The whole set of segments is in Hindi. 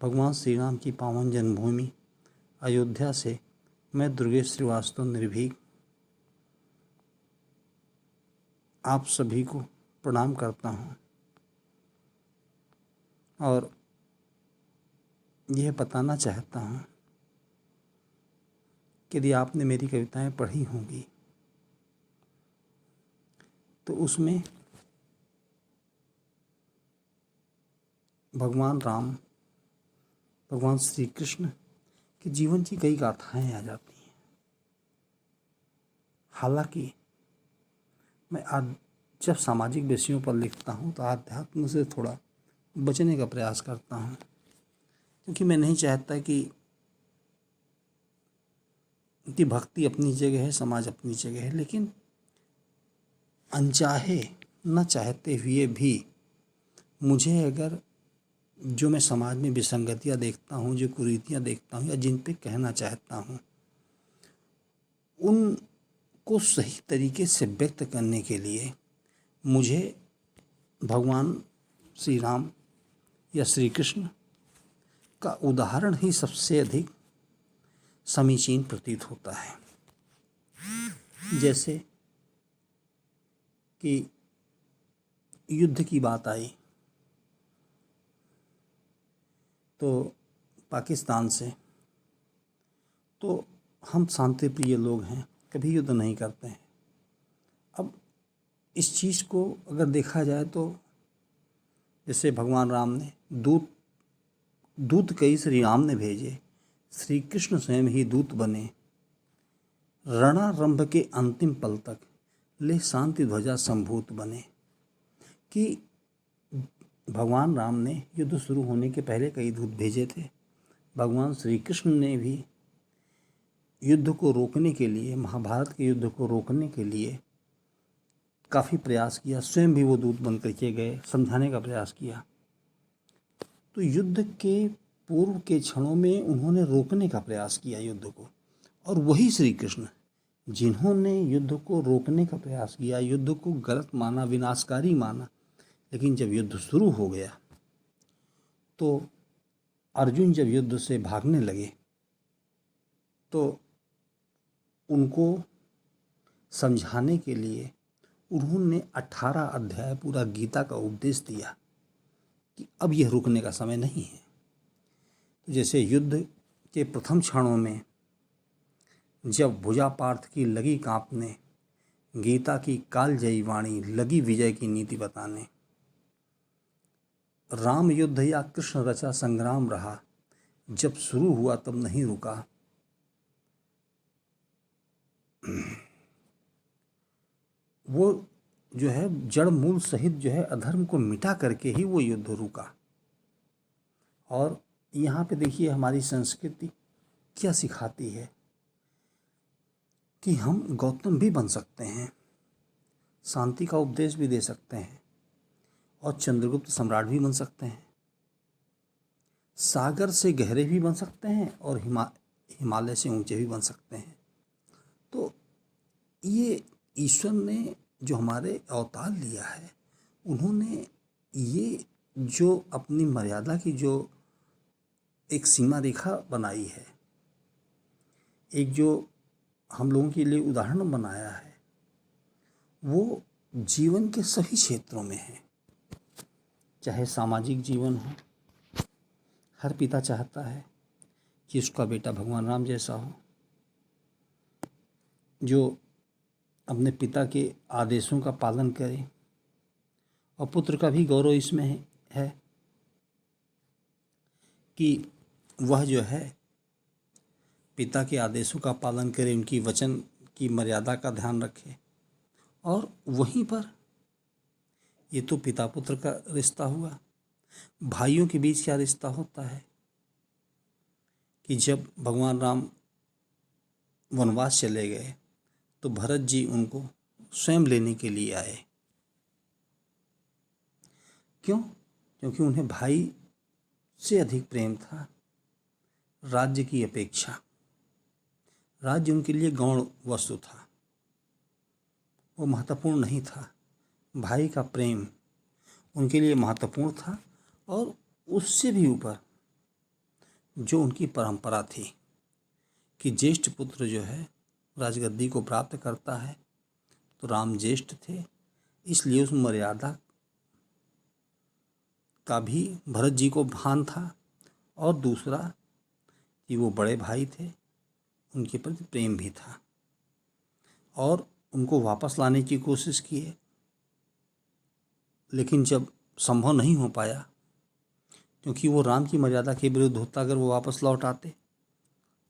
भगवान श्री राम की पावन जन्मभूमि अयोध्या से मैं दुर्गेश श्रीवास्तव निर्भीक आप सभी को प्रणाम करता हूँ और यह बताना चाहता हूँ कि यदि आपने मेरी कविताएं पढ़ी होंगी तो उसमें भगवान राम, भगवान श्री कृष्ण के जीवन की कई गाथाएं आ जाती हैं। हालांकि मैं आज जब सामाजिक विषयों पर लिखता हूँ तो आध्यात्म से थोड़ा बचने का प्रयास करता हूँ, क्योंकि मैं नहीं चाहता कि भक्ति अपनी जगह है, समाज अपनी जगह है, लेकिन अनचाहे न चाहते हुए भी मुझे अगर जो मैं समाज में विसंगतियाँ देखता हूँ, जो कुरीतियाँ देखता हूँ या जिन पे कहना चाहता हूँ, उनको सही तरीके से व्यक्त करने के लिए मुझे भगवान श्री राम या श्री कृष्ण का उदाहरण ही सबसे अधिक समीचीन प्रतीत होता है। जैसे कि युद्ध की बात आई तो पाकिस्तान से, तो हम शांति प्रिय लोग हैं, कभी युद्ध नहीं करते हैं। अब इस चीज़ को अगर देखा जाए तो जैसे भगवान राम ने दूत कई श्री राम ने भेजे, श्री कृष्ण स्वयं ही दूत बने, रणारंभ के अंतिम पल तक ले शांति ध्वजा संभूत बने। कि भगवान राम ने युद्ध शुरू होने के पहले कई दूत भेजे थे। भगवान श्री कृष्ण ने भी युद्ध को रोकने के लिए, महाभारत के युद्ध को रोकने के लिए काफ़ी प्रयास किया, स्वयं भी वो दूत बन करके गए, समझाने का प्रयास किया। तो युद्ध के पूर्व के क्षणों में उन्होंने रोकने का प्रयास किया युद्ध को, और वही श्री कृष्ण जिन्होंने युद्ध को रोकने का प्रयास किया, युद्ध को गलत माना, विनाशकारी माना, लेकिन जब युद्ध शुरू हो गया तो अर्जुन जब युद्ध से भागने लगे तो उनको समझाने के लिए उन्होंने 18 अध्याय पूरा गीता का उपदेश दिया कि अब यह रुकने का समय नहीं है। तो जैसे युद्ध के प्रथम क्षणों में जब भुजा पार्थ की लगी कांपने, गीता की कालजयी वाणी लगी विजय की नीति बताने, राम युद्ध या कृष्ण रचा संग्राम रहा, जब शुरू हुआ तब नहीं रुका। वो जो है जड़ मूल सहित जो है अधर्म को मिटा करके ही वो युद्ध रुका। और यहाँ पे देखिए हमारी संस्कृति क्या सिखाती है कि हम गौतम भी बन सकते हैं, शांति का उपदेश भी दे सकते हैं और चंद्रगुप्त सम्राट भी बन सकते हैं, सागर से गहरे भी बन सकते हैं और हिमालय से ऊंचे भी बन सकते हैं। तो ये ईश्वर ने जो हमारे अवतार लिया है, उन्होंने ये जो अपनी मर्यादा की जो एक सीमा रेखा बनाई है, एक जो हम लोगों के लिए उदाहरण बनाया है, वो जीवन के सभी क्षेत्रों में है। चाहे सामाजिक जीवन हो, हर पिता चाहता है कि उसका बेटा भगवान राम जैसा हो, जो अपने पिता के आदेशों का पालन करे, और पुत्र का भी गौरव इसमें है कि वह जो है पिता के आदेशों का पालन करे, उनकी वचन की मर्यादा का ध्यान रखे। और वहीं पर ये तो पिता पुत्र का रिश्ता हुआ, भाइयों के बीच क्या रिश्ता होता है कि जब भगवान राम वनवास चले गए तो भरत जी उनको स्वयं लेने के लिए आए। क्यों? क्योंकि उन्हें भाई से अधिक प्रेम था राज्य की अपेक्षा। राज्य उनके लिए गौण वस्तु था, वो महत्वपूर्ण नहीं था। भाई का प्रेम उनके लिए महत्वपूर्ण था, और उससे भी ऊपर जो उनकी परंपरा थी कि ज्येष्ठ पुत्र जो है राजगद्दी को प्राप्त करता है, तो राम ज्येष्ठ थे, इसलिए उस मर्यादा का भी भरत जी को भान था। और दूसरा कि वो बड़े भाई थे, उनके प्रति प्रेम भी था और उनको वापस लाने की कोशिश किए, लेकिन जब संभव नहीं हो पाया, क्योंकि वो राम की मर्यादा के विरुद्ध होता अगर वो वापस लौट आते,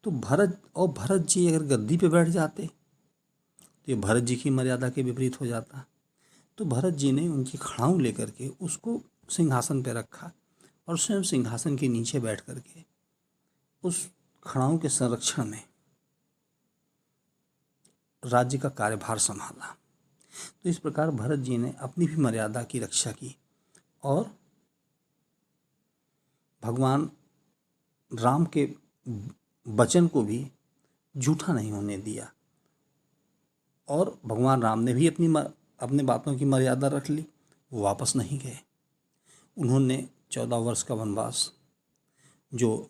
तो भरत जी अगर गद्दी पे बैठ जाते तो ये भरत जी की मर्यादा के विपरीत हो जाता। तो भरत जी ने उनकी खड़ाऊँ लेकर के उसको सिंहासन पे रखा और स्वयं सिंहासन के नीचे बैठ करके उस खड़ाऊँ के संरक्षण में राज्य का कार्यभार संभाला। तो इस प्रकार भरत जी ने अपनी भी मर्यादा की रक्षा की और भगवान राम के वचन को भी झूठा नहीं होने दिया और भगवान राम ने भी अपने बातों की मर्यादा रख ली। वो वापस नहीं गए, उन्होंने 14 वर्ष का वनवास जो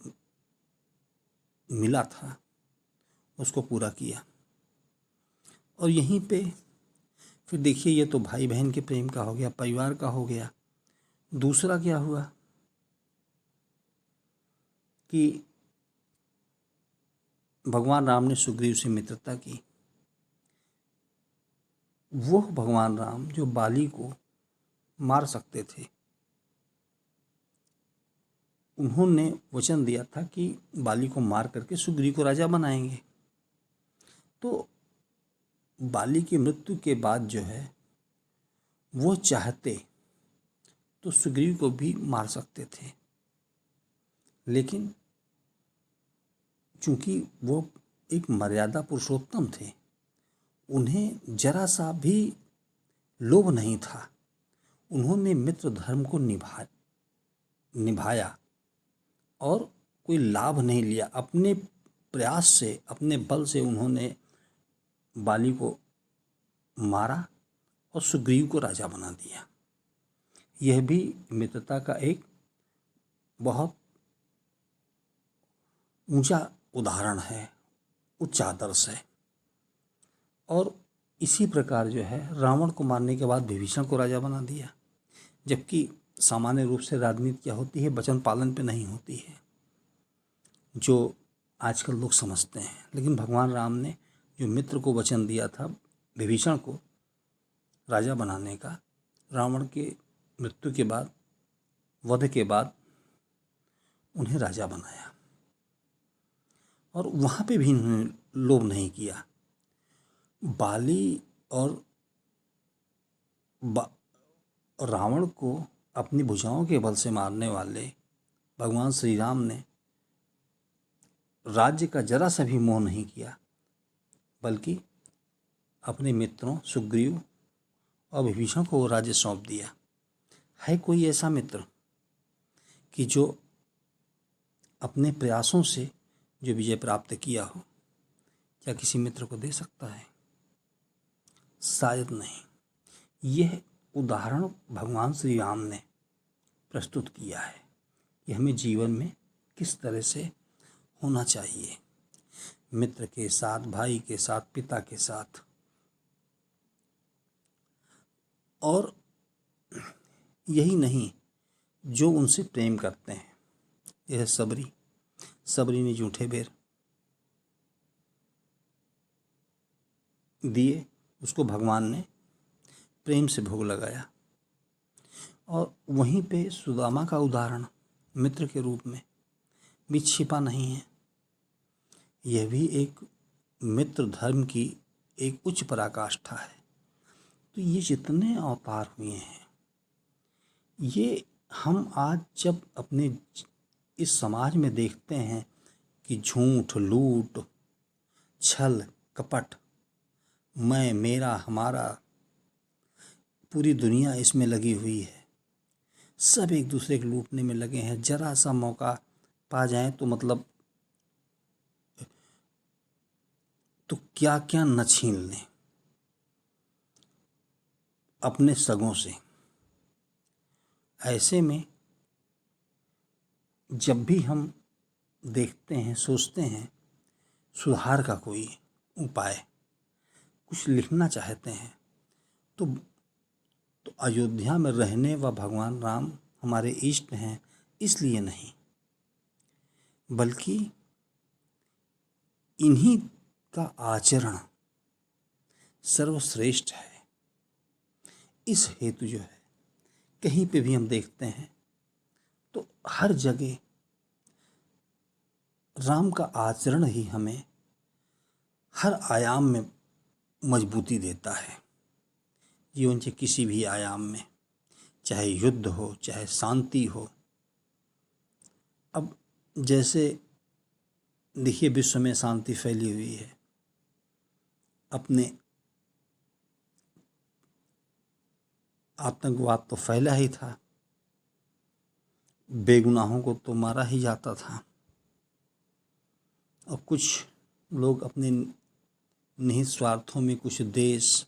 मिला था उसको पूरा किया। और यहीं पे फिर देखिए, ये तो भाई बहन के प्रेम का हो गया, परिवार का हो गया। दूसरा क्या हुआ कि भगवान राम ने सुग्रीव से मित्रता की। वो भगवान राम जो बाली को मार सकते थे, उन्होंने वचन दिया था कि बाली को मार करके सुग्रीव को राजा बनाएंगे। तो बाली की मृत्यु के बाद जो है वो चाहते तो सुग्रीव को भी मार सकते थे, लेकिन चूंकि वो एक मर्यादा पुरुषोत्तम थे, उन्हें जरा सा भी लोभ नहीं था। उन्होंने मित्र धर्म को निभाया और कोई लाभ नहीं लिया। अपने प्रयास से, अपने बल से उन्होंने बाली को मारा और सुग्रीव को राजा बना दिया। यह भी मित्रता का एक बहुत ऊंचा उदाहरण है, उच्च आदर्श है। और इसी प्रकार जो है रावण को मारने के बाद विभीषण को राजा बना दिया, जबकि सामान्य रूप से राजनीति क्या होती है, वचन पालन पे नहीं होती है, जो आजकल लोग समझते हैं। लेकिन भगवान राम ने जो मित्र को वचन दिया था विभीषण को राजा बनाने का, रावण के मृत्यु के बाद, वध के बाद उन्हें राजा बनाया और वहाँ पे भी उन्होंने लोभ नहीं किया। बाली और रावण को अपनी भुजाओं के बल से मारने वाले भगवान श्री राम ने राज्य का जरा सा भी मोह नहीं किया, बल्कि अपने मित्रों सुग्रीव और विभीषण को वो राज्य सौंप दिया। है कोई ऐसा मित्र कि जो अपने प्रयासों से जो विजय प्राप्त किया हो? क्या किसी मित्र को दे सकता है? शायद नहीं। यह उदाहरण भगवान श्री राम ने प्रस्तुत किया है कि हमें जीवन में किस तरह से होना चाहिए, मित्र के साथ, भाई के साथ, पिता के साथ। और यही नहीं, जो उनसे प्रेम करते हैं। यह सबरी ने जूठे बेर दिए, उसको भगवान ने प्रेम से भोग लगाया। और वहीं पे सुदामा का उदाहरण मित्र के रूप में भी छिपा नहीं है। यह भी एक मित्र धर्म की एक उच्च पराकाष्ठा है। तो ये जितने अवतार हुए हैं, ये हम आज जब अपने इस समाज में देखते हैं कि झूठ, लूट, छल, कपट, मैं, मेरा, हमारा, पूरी दुनिया इसमें लगी हुई है, सब एक दूसरे को लूटने में लगे हैं। जरा सा मौका पा जाएं तो मतलब तो क्या क्या न छीन लें अपने सगों से। ऐसे में जब भी हम देखते हैं, सोचते हैं सुधार का कोई उपाय, कुछ लिखना चाहते हैं, तो अयोध्या में रहने व भगवान राम हमारे इष्ट हैं इसलिए नहीं, बल्कि इन्हीं का आचरण सर्वश्रेष्ठ है। इस हेतु जो है कहीं पे भी हम देखते हैं तो हर जगह राम का आचरण ही हमें हर आयाम में मजबूती देता है। जीवन के किसी भी आयाम में, चाहे युद्ध हो, चाहे शांति हो। अब जैसे देखिए विश्व में शांति फैली हुई है, अपने आतंकवाद तो फैला ही था, बेगुनाहों को तो मारा ही जाता था, और कुछ लोग अपने निहित स्वार्थों में, कुछ देश,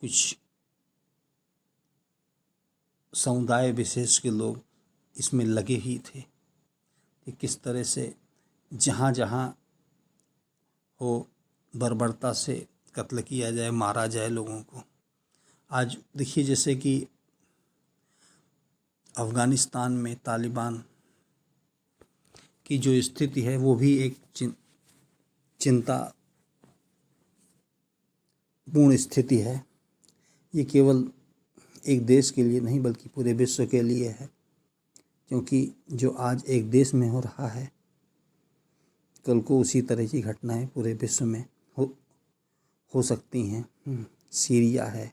कुछ समुदाय विशेष के लोग इसमें लगे ही थे कि किस तरह से जहाँ जहाँ हो बर्बरता से कत्ल किया जाए, मारा जाए लोगों को। आज देखिए जैसे कि अफ़गानिस्तान में तालिबान की जो स्थिति है वो भी एक चिंतापूर्ण स्थिति है। ये केवल एक देश के लिए नहीं बल्कि पूरे विश्व के लिए है, क्योंकि जो आज एक देश में हो रहा है कल को उसी तरह की घटनाएं पूरे विश्व में हो सकती हैं। सीरिया है,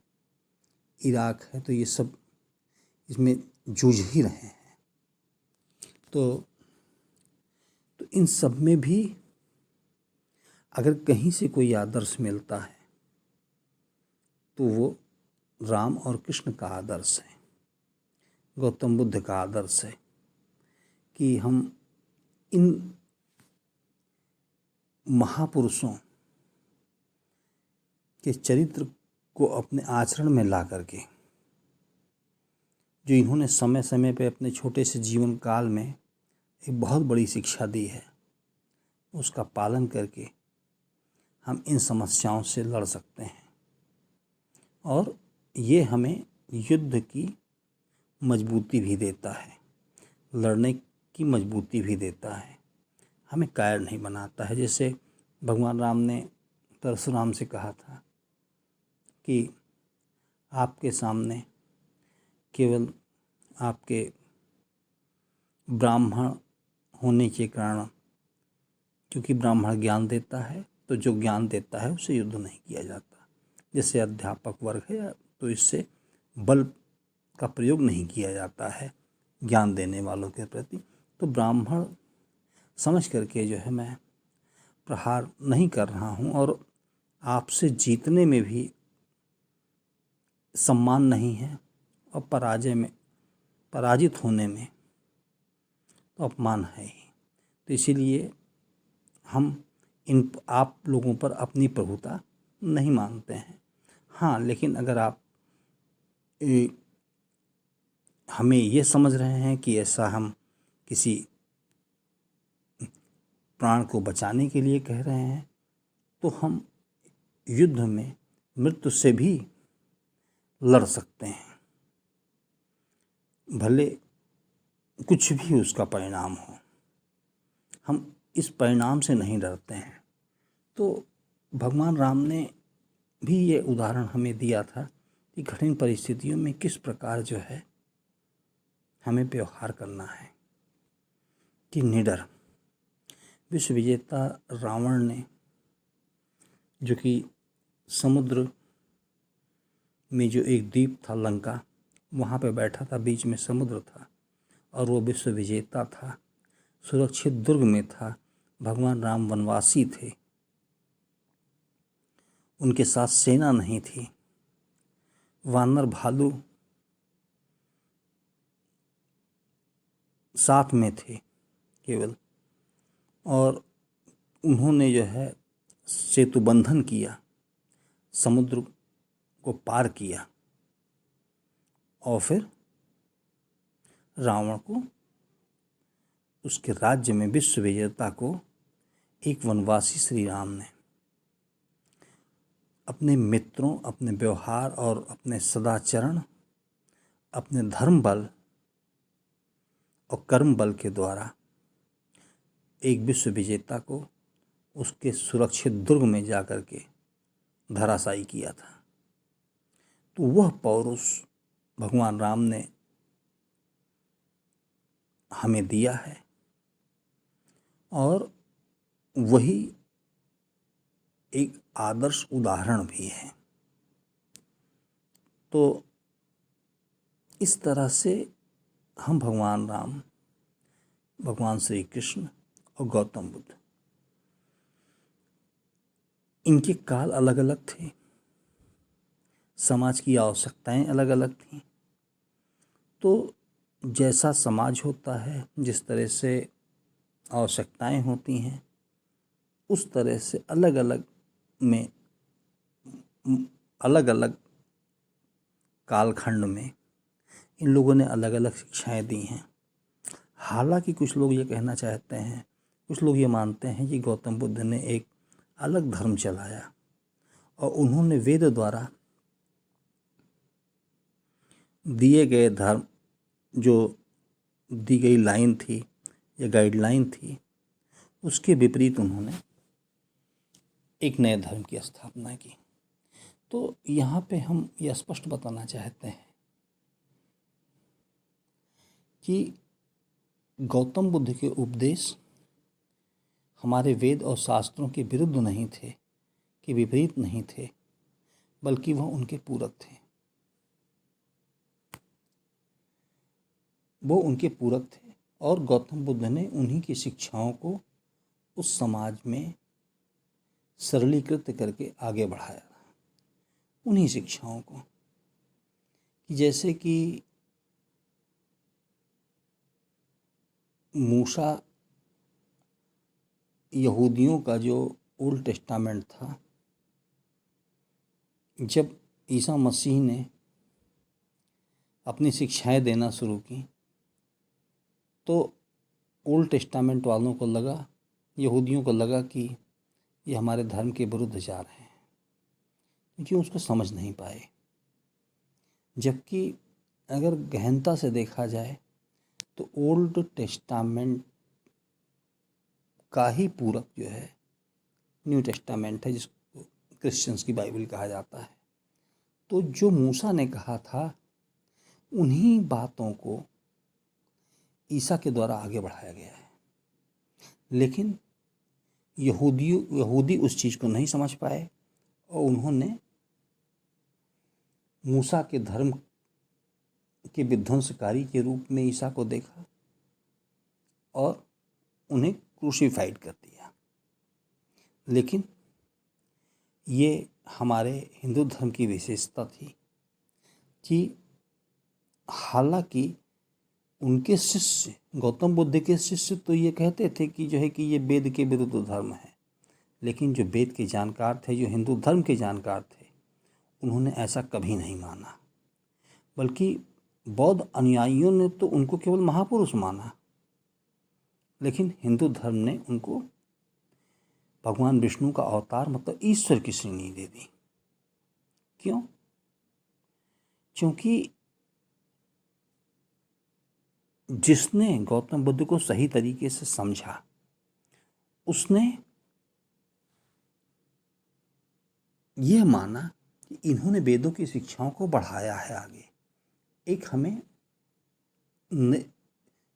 इराक है, तो ये सब इसमें जूझ ही रहे हैं। तो इन सब में भी अगर कहीं से कोई आदर्श मिलता है तो वो राम और कृष्ण का आदर्श है, गौतम बुद्ध का आदर्श है कि हम इन महापुरुषों के चरित्र को अपने आचरण में ला करके, जो इन्होंने समय समय पे अपने छोटे से जीवन काल में एक बहुत बड़ी शिक्षा दी है, उसका पालन करके हम इन समस्याओं से लड़ सकते हैं। और ये हमें युद्ध की मजबूती भी देता है, लड़ने की मजबूती भी देता है, हमें कायर नहीं बनाता है। जैसे भगवान राम ने परशुराम से कहा था कि आपके सामने केवल आपके ब्राह्मण होने के कारण, क्योंकि ब्राह्मण ज्ञान देता है, तो जो ज्ञान देता है उससे युद्ध नहीं किया जाता। जैसे अध्यापक वर्ग है तो इससे बल का प्रयोग नहीं किया जाता है ज्ञान देने वालों के प्रति। तो ब्राह्मण समझ करके जो है मैं प्रहार नहीं कर रहा हूँ, और आपसे जीतने में भी सम्मान नहीं है, और पराजित होने में तो अपमान है ही। तो इसीलिए हम आप लोगों पर अपनी प्रभुता नहीं मानते हैं। हाँ, लेकिन अगर आप हमें ये समझ रहे हैं कि ऐसा हम किसी प्राण को बचाने के लिए कह रहे हैं, तो हम युद्ध में मृत्यु से भी लड़ सकते हैं, भले कुछ भी उसका परिणाम हो। हम इस परिणाम से नहीं डरते हैं। तो भगवान राम ने भी ये उदाहरण हमें दिया था कि कठिन परिस्थितियों में किस प्रकार जो है हमें व्यवहार करना है, कि निडर। विश्व विजेता रावण ने, जो कि समुद्र में जो एक द्वीप था लंका, वहाँ पे बैठा था, बीच में समुद्र था, और वो विश्व विजेता था, सुरक्षित दुर्ग में था। भगवान राम वनवासी थे, उनके साथ सेना नहीं थी, वानर भालू साथ में थे केवल, और उन्होंने जो है सेतु बंधन किया, समुद्र को पार किया, और फिर रावण को उसके राज्य में विश्व विजेता को एक वनवासी श्री राम ने अपने मित्रों, अपने व्यवहार और अपने सदाचरण, अपने धर्म बल और कर्म बल के द्वारा एक विश्व विजेता को उसके सुरक्षित दुर्ग में जाकर के धराशायी किया था। तो वह पौरुष भगवान राम ने हमें दिया है और वही एक आदर्श उदाहरण भी है। तो इस तरह से हम भगवान राम, भगवान श्री कृष्ण और गौतम बुद्ध, इनके काल अलग अलग थे, समाज की आवश्यकताएं अलग अलग थीं। तो जैसा समाज होता है, जिस तरह से आवश्यकताएं होती हैं, उस तरह से अलग अलग में, अलग अलग कालखंड में इन लोगों ने अलग अलग शिक्षाएं दी हैं। हालांकि कुछ लोग ये कहना चाहते हैं, कुछ लोग ये मानते हैं कि गौतम बुद्ध ने एक अलग धर्म चलाया और उन्होंने वेद द्वारा दिए गए धर्म, जो दी गई लाइन थी या गाइडलाइन थी, उसके विपरीत उन्होंने एक नए धर्म की स्थापना की। तो यहाँ पे हम यह स्पष्ट बताना चाहते हैं कि गौतम बुद्ध के उपदेश हमारे वेद और शास्त्रों के विरुद्ध नहीं थे, कि विपरीत नहीं थे, बल्कि वह उनके पूरक थे। वो उनके पूरक थे और गौतम बुद्ध ने उन्हीं की शिक्षाओं को उस समाज में सरलीकृत करके आगे बढ़ाया। उन्हीं शिक्षाओं को, कि जैसे कि मूसा यहूदियों का जो ओल्ड टेस्टामेंट था, जब ईसा मसीह ने अपनी शिक्षाएं देना शुरू की तो ओल्ड टेस्टामेंट वालों को लगा, यहूदियों को लगा कि ये हमारे धर्म के विरुद्ध जा रहे हैं, क्योंकि उसको समझ नहीं पाए। जबकि अगर गहनता से देखा जाए तो ओल्ड टेस्टामेंट का ही पूरक जो है न्यू टेस्टामेंट है, जिसको क्रिश्चियंस की बाइबल कहा जाता है। तो जो मूसा ने कहा था, उन्हीं बातों को ईसा के द्वारा आगे बढ़ाया गया है। लेकिन यहूदी उस चीज़ को नहीं समझ पाए और उन्होंने मूसा के धर्म के विध्वंसकारी के रूप में ईसा को देखा और उन्हें क्रूसिफाइड कर दिया। लेकिन ये हमारे हिंदू धर्म की विशेषता थी कि हालांकि उनके शिष्य, गौतम बुद्ध के शिष्य तो ये कहते थे कि जो है कि ये वेद के विरुद्ध धर्म है, लेकिन जो वेद के जानकार थे, जो हिंदू धर्म के जानकार थे, उन्होंने ऐसा कभी नहीं माना। बल्कि बौद्ध अनुयायियों ने तो उनको केवल महापुरुष माना, लेकिन हिंदू धर्म ने उनको भगवान विष्णु का अवतार, मतलब ईश्वर की श्रेणी दे दी। क्यों? क्योंकि जिसने गौतम बुद्ध को सही तरीके से समझा, उसने यह माना कि इन्होंने वेदों की शिक्षाओं को बढ़ाया है आगे। एक हमें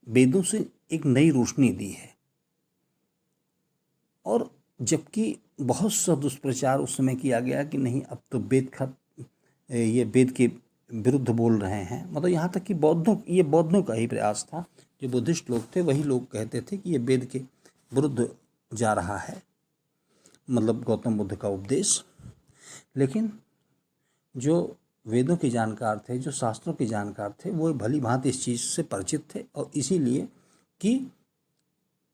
वेदों से एक नई रोशनी दी है। और जबकि बहुत सा दुष्प्रचार उस समय किया गया कि नहीं, अब तो ये वेद के विरुद्ध बोल रहे हैं। मतलब यहाँ तक कि बौद्धों का ही प्रयास था। जो बुद्धिस्ट लोग थे, वही लोग कहते थे कि ये वेद के विरुद्ध जा रहा है, मतलब गौतम बुद्ध का उपदेश। लेकिन जो वेदों के जानकार थे, जो शास्त्रों के जानकार थे, वो भली भांति इस चीज़ से परिचित थे और इसीलिए कि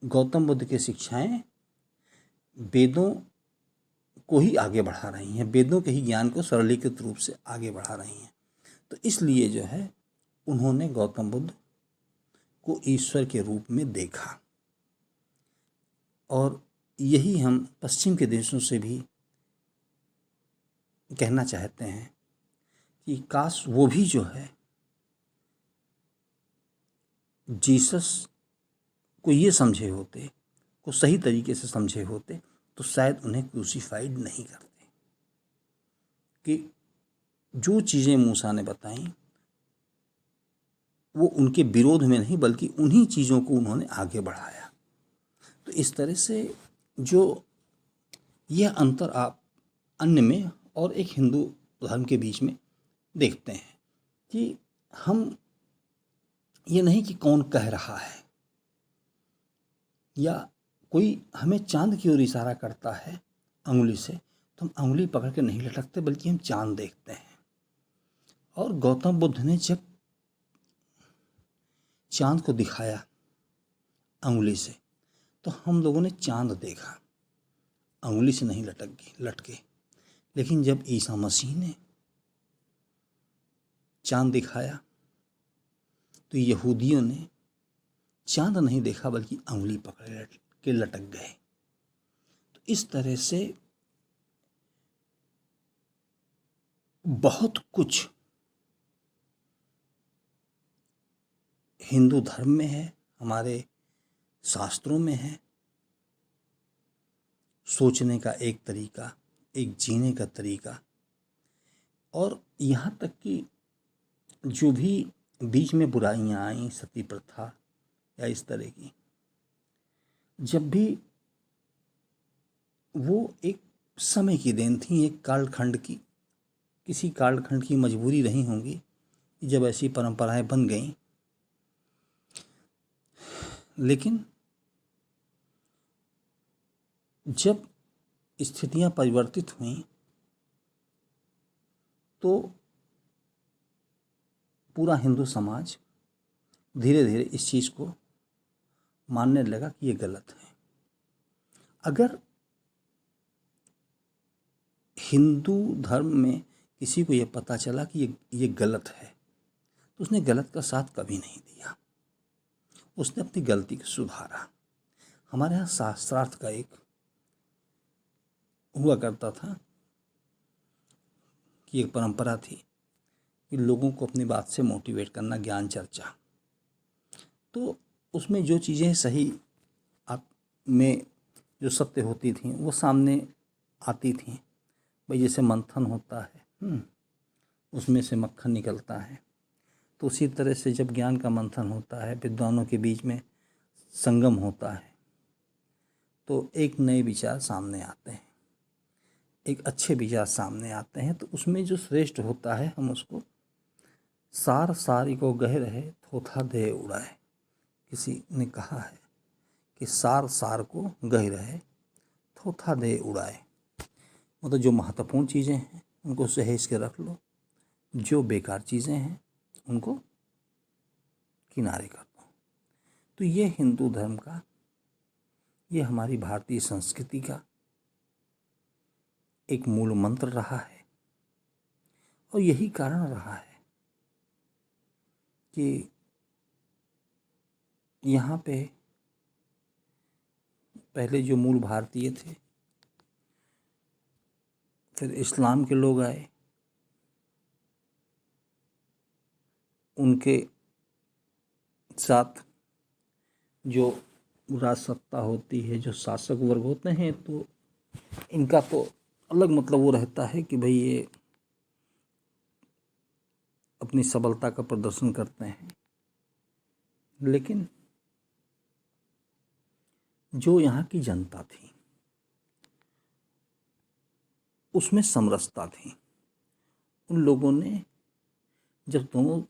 गौतम बुद्ध की शिक्षाएं वेदों को ही आगे बढ़ा रही हैं, वेदों के ही ज्ञान को सरलीकृत रूप से आगे बढ़ा रही हैं। तो इसलिए जो है उन्होंने गौतम बुद्ध को ईश्वर के रूप में देखा। और यही हम पश्चिम के देशों से भी कहना चाहते हैं कि काश वो भी जो है जीसस को ये समझे होते, को सही तरीके से समझे होते, तो शायद उन्हें क्रूसीफाइड नहीं करते। कि जो चीज़ें मूसा ने बताई वो उनके विरोध में नहीं बल्कि उन्हीं चीज़ों को उन्होंने आगे बढ़ाया। तो इस तरह से जो यह अंतर आप अन्य में और एक हिंदू धर्म के बीच में देखते हैं कि हम ये नहीं कि कौन कह रहा है या कोई हमें चांद की ओर इशारा करता है अंगुली से, तो हम अंगुली पकड़ के नहीं लटकते बल्कि हम चांद देखते हैं। और गौतम बुद्ध ने जब चांद को दिखाया अंगुली से, तो हम लोगों ने चांद देखा, अंगुली से नहीं लटके। लेकिन जब ईसा मसीह ने चांद दिखाया तो यहूदियों ने चांद नहीं देखा बल्कि अंगुली पकड़ के लटक गए। तो इस तरह से बहुत कुछ हिंदू धर्म में है, हमारे शास्त्रों में है। सोचने का एक तरीका, एक जीने का तरीका, और यहाँ तक कि जो भी बीच में बुराइयाँ आई, सती प्रथा या इस तरह की, जब भी वो एक समय की देन थी, एक कालखंड की, किसी कालखंड की मजबूरी रही होंगी जब ऐसी परंपराएं बन गईं। लेकिन जब स्थितियां परिवर्तित हुईं तो पूरा हिंदू समाज धीरे धीरे इस चीज़ को मानने लगा कि ये गलत है। अगर हिंदू धर्म में किसी को ये पता चला कि ये गलत है तो उसने गलत का साथ कभी नहीं दिया, उसने अपनी गलती को सुधारा। हमारे यहाँ शास्त्रार्थ का एक हुआ करता था कि एक परंपरा थी कि लोगों को अपनी बात से मोटिवेट करना, ज्ञान चर्चा। तो उसमें जो चीज़ें सही आप में जो सत्य होती थी वो सामने आती थी। भाई जैसे मंथन होता है, उसमें से मक्खन निकलता है, तो उसी तरह से जब ज्ञान का मंथन होता है, विद्वानों के बीच में संगम होता है, तो एक नए विचार सामने आते हैं, एक अच्छे विचार सामने आते हैं। तो उसमें जो श्रेष्ठ होता है हम उसको सार सारी को गह रहे थोथा दे उड़ाए। किसी ने कहा है कि सार सार को गह रहे थोथा दे उड़ाए, मतलब जो महत्वपूर्ण चीज़ें हैं उनको सहेज के रख लो, जो बेकार चीज़ें हैं उनको किनारे कर दो। तो ये हिंदू धर्म का, ये हमारी भारतीय संस्कृति का एक मूल मंत्र रहा है। और यही कारण रहा है कि यहाँ पे पहले जो मूल भारतीय थे, फिर इस्लाम के लोग आए, उनके साथ जो राजसत्ता होती है, जो शासक वर्ग होते हैं, तो इनका तो अलग मतलब वो रहता है कि भाई ये अपनी सबलता का प्रदर्शन करते हैं। लेकिन जो यहाँ की जनता थी उसमें समरसता थी। उन लोगों ने जब दोनों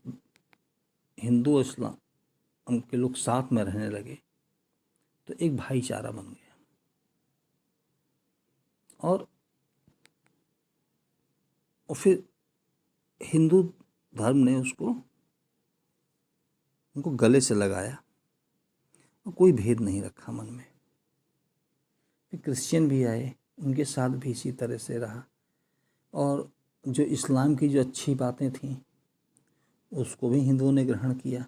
हिंदू और इस्लाम के लोग साथ में रहने लगे तो एक भाईचारा बन गया। और फिर हिंदू धर्म ने उनको गले से लगाया और कोई भेद नहीं रखा मन में। फिर क्रिश्चियन भी आए, उनके साथ भी इसी तरह से रहा। और जो इस्लाम की जो अच्छी बातें थीं उसको भी हिंदुओं ने ग्रहण किया,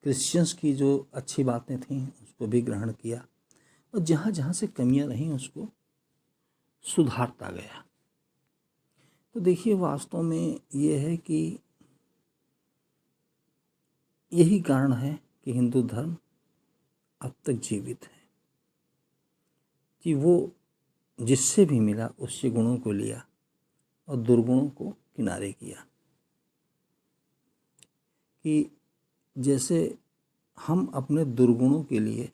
क्रिश्चियंस की जो अच्छी बातें थीं उसको भी ग्रहण किया। और जहाँ जहाँ से कमियां रहीं उसको सुधारता गया। तो देखिए, वास्तव में ये है कि यही कारण है कि हिंदू धर्म अब तक जीवित है, कि वो जिससे भी मिला उससे गुणों को लिया और दुर्गुणों को किनारे किया। कि जैसे हम अपने दुर्गुणों के लिए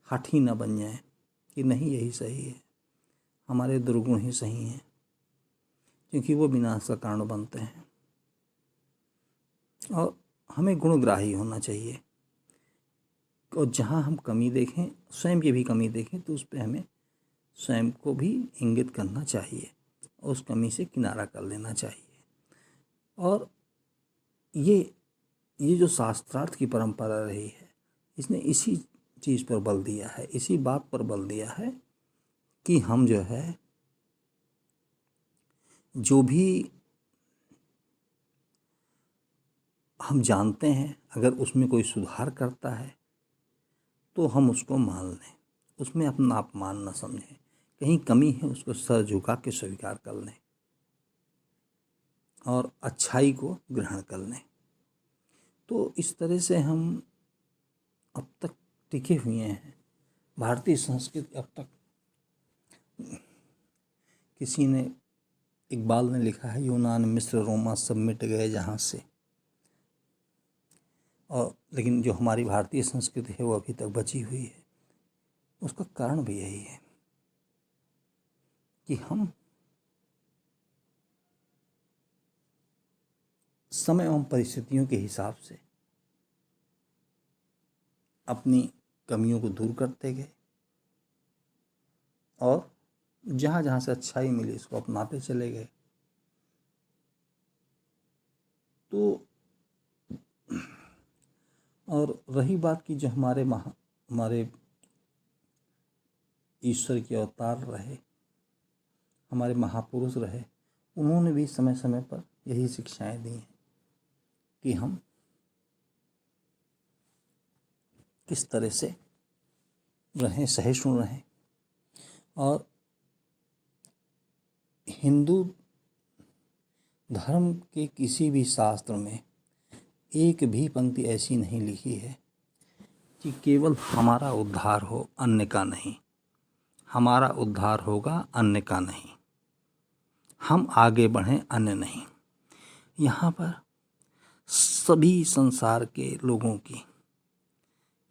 हठी न बन जाएं कि नहीं यही सही है, हमारे दुर्गुण ही सही हैं, क्योंकि वो विनाश का कारण बनते हैं। और हमें गुणग्राही होना चाहिए, और जहाँ हम कमी देखें, स्वयं की भी कमी देखें, तो उस पर हमें स्वयं को भी इंगित करना चाहिए और उस कमी से किनारा कर लेना चाहिए। और ये जो शास्त्रार्थ की परंपरा रही है, इसने इसी चीज़ पर बल दिया है, इसी बात पर बल दिया है कि हम जो है, जो भी हम जानते हैं, अगर उसमें कोई सुधार करता है तो हम उसको मान लें, उसमें अपना अपमान न समझें। कहीं कमी है उसको सर झुका के स्वीकार कर लें और अच्छाई को ग्रहण कर लें। तो इस तरह से हम अब तक टिके हुए हैं। भारतीय संस्कृति अब तक, किसी ने, इकबाल ने लिखा है, यूनान मिस्र रोमा सब मिट गए जहाँ से, और लेकिन जो हमारी भारतीय संस्कृति है वो अभी तक बची हुई है। उसका कारण भी यही है कि हम समय एवं परिस्थितियों के हिसाब से अपनी कमियों को दूर करते गए और जहाँ जहाँ से अच्छाई मिली उसको अपनाते चले गए। तो और रही बात की जो हमारे ईश्वर के अवतार रहे, हमारे महापुरुष रहे, उन्होंने भी समय समय पर यही शिक्षाएं दी हैं कि हम किस तरह से रहें, सहिष्णु रहें। और हिंदू धर्म के किसी भी शास्त्र में एक भी पंक्ति ऐसी नहीं लिखी है कि केवल हमारा उद्धार हो, अन्य का नहीं। हमारा उद्धार होगा, अन्य का नहीं। हम आगे बढ़ें, अन्य नहीं। यहाँ पर सभी संसार के लोगों की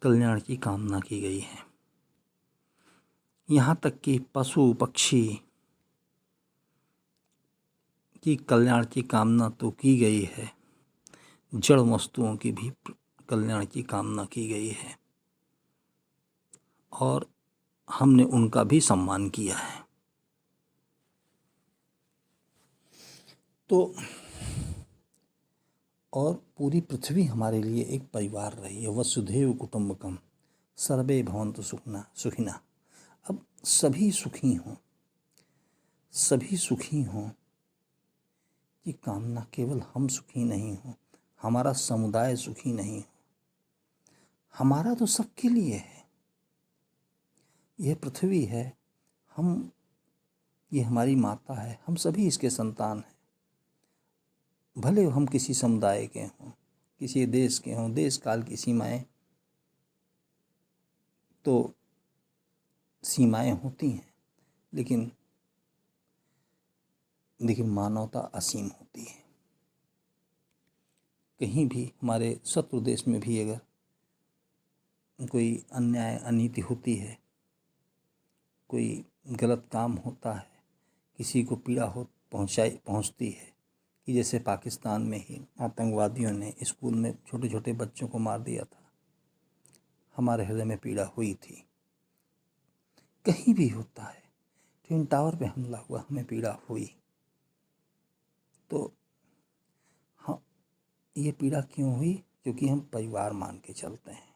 कल्याण की कामना की गई है। यहाँ तक कि पशु पक्षी की कल्याण की कामना तो की गई है, जड़ वस्तुओं की भी कल्याण की कामना की गई है, और हमने उनका भी सम्मान किया है। तो और पूरी पृथ्वी हमारे लिए एक परिवार रही है। वसुधैव कुटुंबकम सर्वे भवन्तु सुखिनः। अब सभी सुखी हों, सभी सुखी हों की कामना, केवल हम सुखी नहीं हों, हमारा समुदाय सुखी नहीं हो, हमारा तो सबके लिए है। यह पृथ्वी है, ये हमारी माता है, हम सभी इसके संतान हैं। भले हम किसी समुदाय के हों, किसी देश के हों, देश काल की सीमाएं तो सीमाएं होती हैं, लेकिन मानवता असीम होती है। कहीं भी हमारे शत्रु देश में भी अगर कोई अन्याय अनीति होती है, कोई गलत काम होता है, किसी को पीड़ा पहुंचती है, कि जैसे पाकिस्तान में ही आतंकवादियों ने स्कूल में छोटे छोटे बच्चों को मार दिया था, हमारे हृदय में पीड़ा हुई थी। कहीं भी होता है, ट्विन टावर पे हमला हुआ, हमें पीड़ा हुई। तो हाँ, ये पीड़ा क्यों हुई? क्योंकि हम परिवार मान के चलते हैं।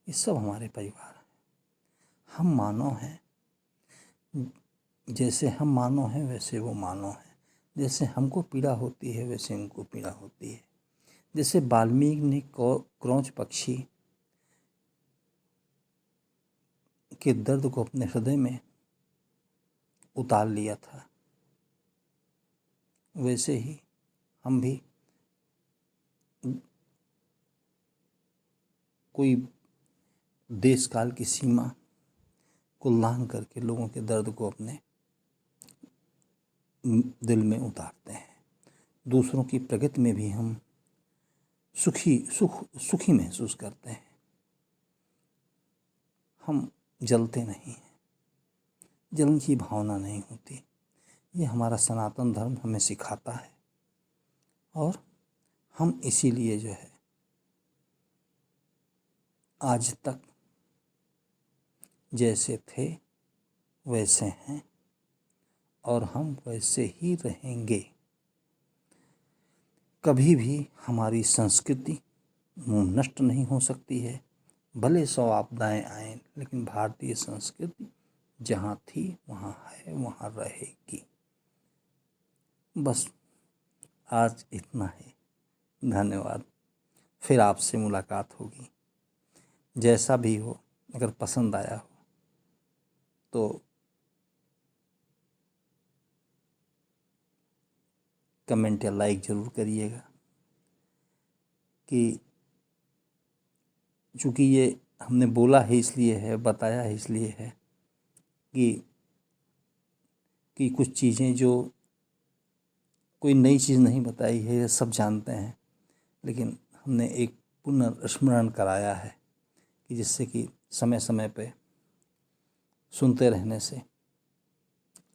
ये सब हमारे परिवार हैं। हम मानव हैं, जैसे हम मानव हैं वैसे वो मानव हैं। जैसे हमको पीड़ा होती है वैसे उनको पीड़ा होती है। जैसे वाल्मीकि ने क्रौंच पक्षी के दर्द को अपने हृदय में उतार लिया था, वैसे ही हम भी कोई देश काल की सीमा को लांघ करके लोगों के दर्द को अपने दिल में उतारते हैं। दूसरों की प्रगति में भी हम सुखी महसूस करते हैं। हम जलते नहीं हैं, जलन की भावना नहीं होती। ये हमारा सनातन धर्म हमें सिखाता है और हम इसीलिए जो है आज तक जैसे थे वैसे हैं और हम वैसे ही रहेंगे। कभी भी हमारी संस्कृति नष्ट नहीं हो सकती है, भले 100 आपदाएं आएं, लेकिन भारतीय संस्कृति जहाँ थी वहाँ है, वहाँ रहेगी। बस आज इतना ही। धन्यवाद। फिर आपसे मुलाकात होगी। जैसा भी हो, अगर पसंद आया हो तो कमेंट या लाइक ज़रूर करिएगा। कि चूँकि ये हमने बोला है इसलिए है, बताया है इसलिए है कि कुछ चीज़ें जो कोई नई चीज़ नहीं बताई है, ये सब जानते हैं, लेकिन हमने एक पुनर्स्मरण कराया है कि जिससे कि समय समय पे सुनते रहने से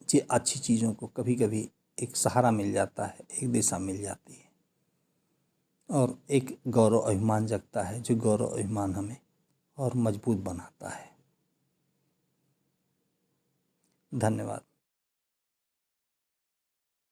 ये अच्छी चीज़ों को कभी कभी एक सहारा मिल जाता है, एक दिशा मिल जाती है और एक गौरव अभिमान जगता है, जो गौरव अभिमान हमें और मजबूत बनाता है। धन्यवाद।